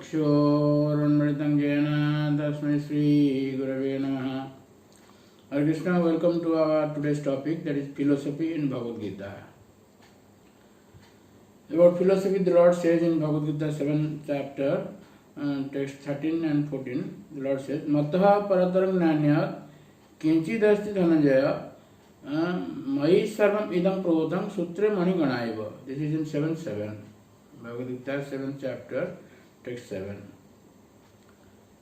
चक्षुरुन्मिलितं येन तस्मै श्रीगुरवे नमः. Hare Krishna, welcome to our today's topic, that is philosophy in Bhagavad Gita. About philosophy, the Lord says in Bhagavad Gita 7th chapter, text 13 and 14, the Lord says, Mataha parataram nanyat kinchidasti dhananjaya mai sarvam idam protam sutre mani ganaiva. This is in 7.7. Bhagavad Gita 7th chapter, text 7.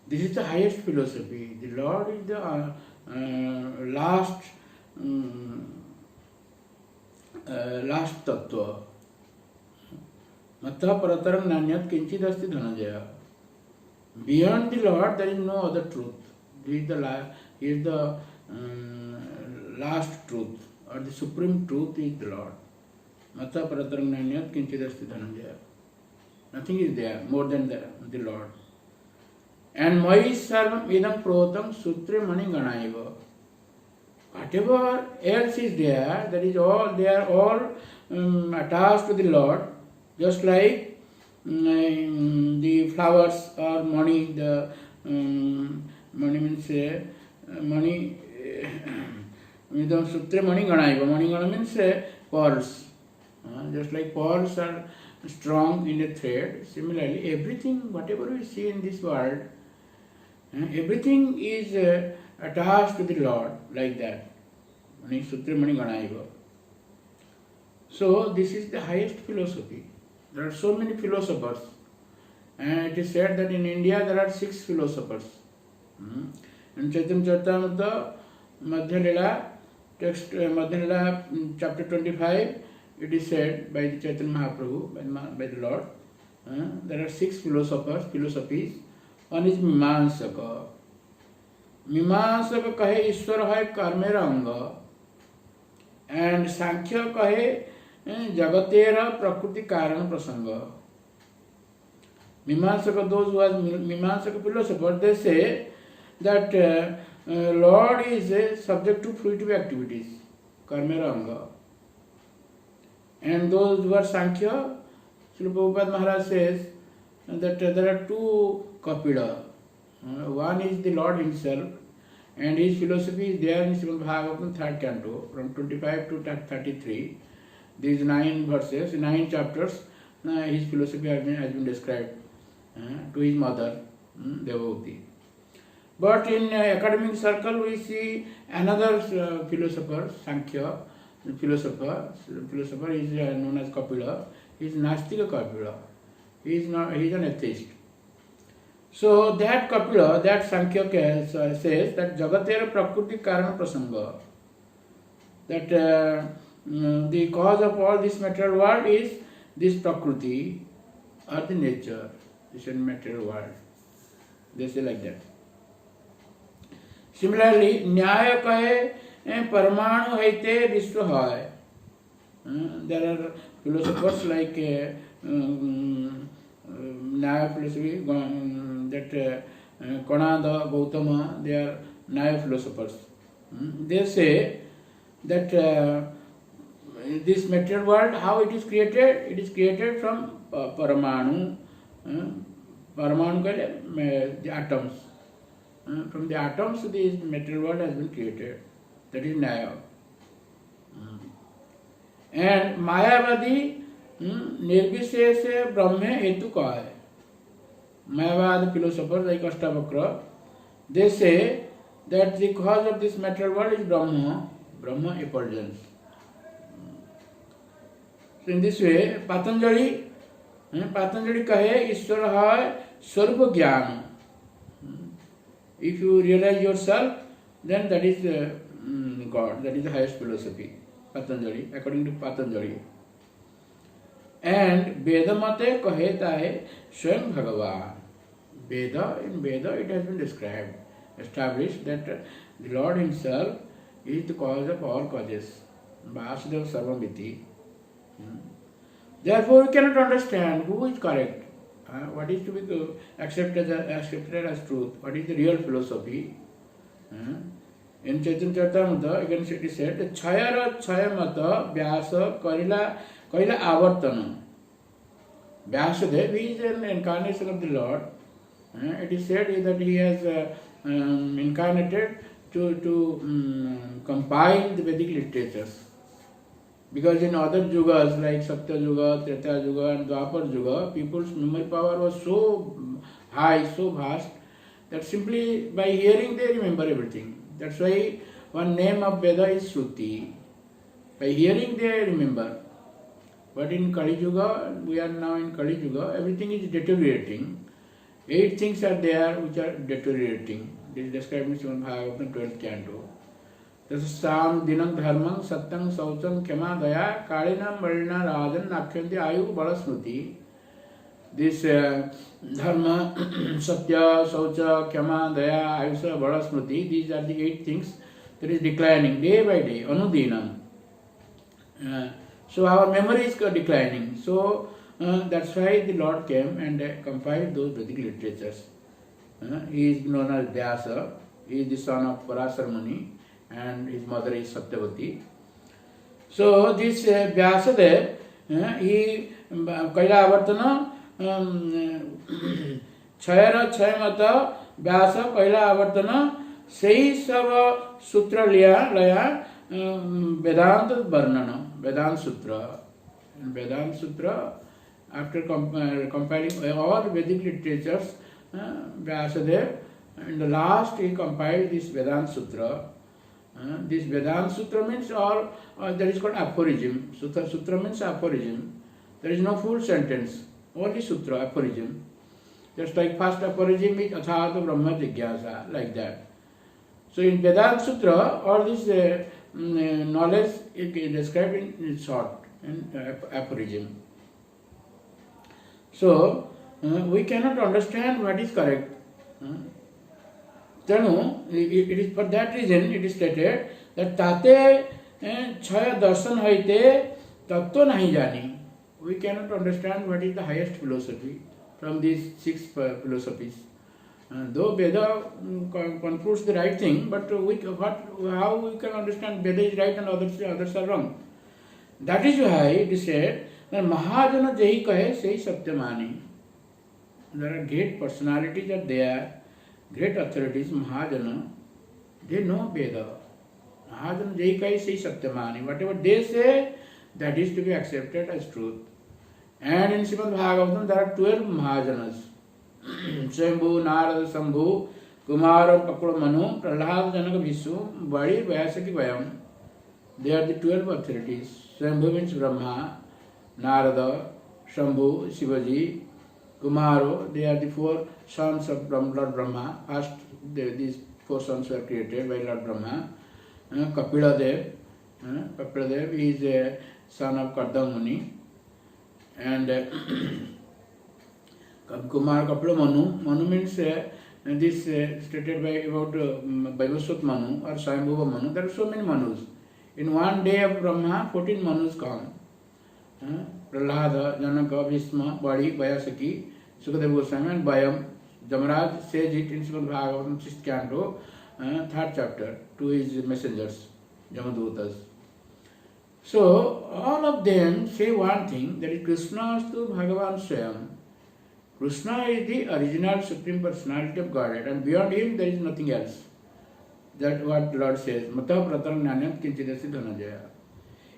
This is the highest philosophy. The Lord is the last tattva. Mattha parataram nanyat kinchid asti dhananjaya. Beyond the Lord, there is no other truth. He is the last truth, or the supreme truth is the Lord. Mattha parataram nanyat kinchid asti dhananjaya. Nothing is there more than the Lord. And Mai Sarvam Idam Protam Sutre Mani Ganaiva. Whatever else is there, that is all, they are all attached to the Lord, just like the flowers or money. The money means money. Idam Sutre Mani Ganaiva. Mani Gana means pearls. Just like pearls are strong in a thread, similarly, everything, whatever we see in this world, everything is attached to the Lord, like that. Sutra Mani Ganaiva. So, this is the highest philosophy. There are so many philosophers. And it is said that in India there are 6 philosophers. In Chaitanya Charitamrita, Madhya Lila, text Madhya Lila, chapter 25, it is said by the Chaitanya Mahaprabhu, by the Lord, there are 6 philosophies. One is Mimamsaka. Mimamsaka kahe Ishwar hai karmera anga. And Sankhya kahe jagatera prakriti karana prasanga. Mimamsaka, those who are Mimamsaka philosophers, they say that Lord is subject to fruitive activities, karmera anga. And those who are Sankhya, Srila Prabhupada Maharaj says that there are 2 Kapila. One is the Lord himself, and his philosophy is there in Srimad Bhagavatam 3rd canto, from 25 to 33. These 9 verses, 9 chapters, his philosophy has been described to his mother, Devavati. But in academic circle we see another philosopher, Sankhya. The philosopher is known as Kapila. He is Nastika Kapila. He is an atheist. So that Kapila, that Sankhya says that Jagatera Prakriti Karana Prasanga. That the cause of all this material world is this Prakriti or the nature, this material world. They say like that. Similarly, Nyaya kahe Paramanu haite Vishwa hai. There are philosophers like Nyaya philosophy, that Kanada, Gautama, they are Nyaya philosophers. They say that this material world, how it is created? It is created from Paramanu. Paramanu, the atoms. From the atoms, this material world has been created. That is Nyaya. And Mayavadi Nirvishesha Brahma Hetu Kaya. Mayavad philosophers like Ashtavakra, they say that the cause of this material world is Brahma effulgence. So in this way, Patanjali kahe Ishwara hai Swarupa Jnana. If you realize yourself, then that is God, that is the highest philosophy, Patanjali, according to Patanjali. And Vedamate kaheta hai Swayam Bhagavan. In Veda it has been described, established that the Lord himself is the cause of all causes. Vasudeva Sarvamiti. Therefore we cannot understand who is correct, what is to be accepted as truth, what is the real philosophy. In Chaitanya Charitamrita, again it is said, Chayara Chayamata Vyasa Kaila Avartana. Vyasadeva is an incarnation of the Lord. It is said that he has incarnated to compile the Vedic literatures. Because in other yugas like Satya Yuga, Treta Yuga and Dwapar Yuga, people's memory power was so high, so vast, that simply by hearing they remember everything. That's why one name of Veda is Shruti. By hearing they remember. But in Kali Yuga, we are now in Kali Yuga, everything is deteriorating. 8 things are there which are deteriorating. This is described in Srimad Bhagavatam 12th canto. Sam dinam dharmam satyam saucham kema daya kalinam marina rajan nakhyante ayu balasmruti. This dharma, satya, saucha, kema, daya, ayusha, balasmruti, these are the 8 things that is declining day by day, anudinam. So our memory is declining. So that's why the Lord came and compiled those Vedic literatures. He is known as Vyasa. He is the son of Parasar Muni and his mother is Satyavati. So this Vyasadev, he Kaila Avartana क्षयर क्षय मत व्यास पहला आवर्तन सही सब सूत्र लिया लया वेदांत वर्णन वेदांत सूत्र after compiling all Vedic literatures Vyasadeva in the last he compiled this Vedanta Sutra. This Vedanta Sutra means all that is called aphorism. Sutra means aphorism. There is no full sentence. Only sutra, aphorism. Just like first aphorism is Athāta Brahma Jigyasa, like that. So in Vedanta Sutra, all this knowledge is described in short, in aphorism. So we cannot understand what is correct. Tenu, it is for that reason it is stated that Tate Chaya Darshan Haite Tattva Nahi Jani. We cannot understand what is the highest philosophy from these 6 philosophies. Though Veda concludes the right thing, but how we can understand Veda is right and others are wrong? That is why it is said that Mahajana Jahi Kahe Sei Satyamani. There are great personalities are there, great authorities, Mahajana, they know Veda. Mahajana Jahi Kahe Sei Satyamani. Whatever they say, that is to be accepted as truth. And in Srimad Bhagavatam there are 12 Mahajanas. Swayambhu, Narada, Sambhu, Kumara, Kapura, Manu, Prahlad, Janaka, Vishnu, Badi, Vyasaki, Vayam. They are the 12 authorities. Swayambhu means Brahma, Narada, Shambhu, Shivaji, Kumaro, they are the 4 sons of Lord Brahma. First, these 4 sons were created by Lord Brahma. Kapiladev is a son of Kardama Muni. And Kumar Kapila Manu means this stated by about Vaivasvat Manu or Swayambhuva Manu. There are so many Manus. In one day of Brahma, 14 Manus come. Prahlada, Janaka, Bhishma, Badi, Vyasaki, Sukadeva Goswami and Bayam. Jamaraj says it in Srimad Bhagavatam 6th canto, 3rd chapter, to his messengers, Jamadutas. So, all of them say one thing, that is Krishna Astu Bhagavan Swayam. Krishna is the original Supreme Personality of Godhead, and beyond him there is nothing else. That's what the Lord says. Mata Pratar Jnanat Kinchidasi Dhanajaya.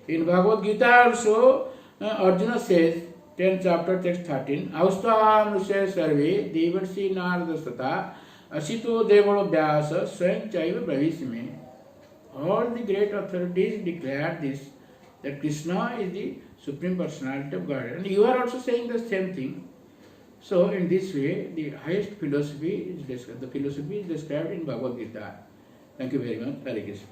In Bhagavad Gita also, Arjuna says, 10th chapter, text 13, Austha Nusya Sarve Devarsi Narada Sata Asito Devalo Vyasa Swayam Chaiva Bhavisime. All the great authorities declare this, that Krishna is the Supreme Personality of Godhead. And you are also saying the same thing. So in this way, the highest philosophy is described. The philosophy is described in Bhagavad Gita. Thank you very much. Hare Krishna.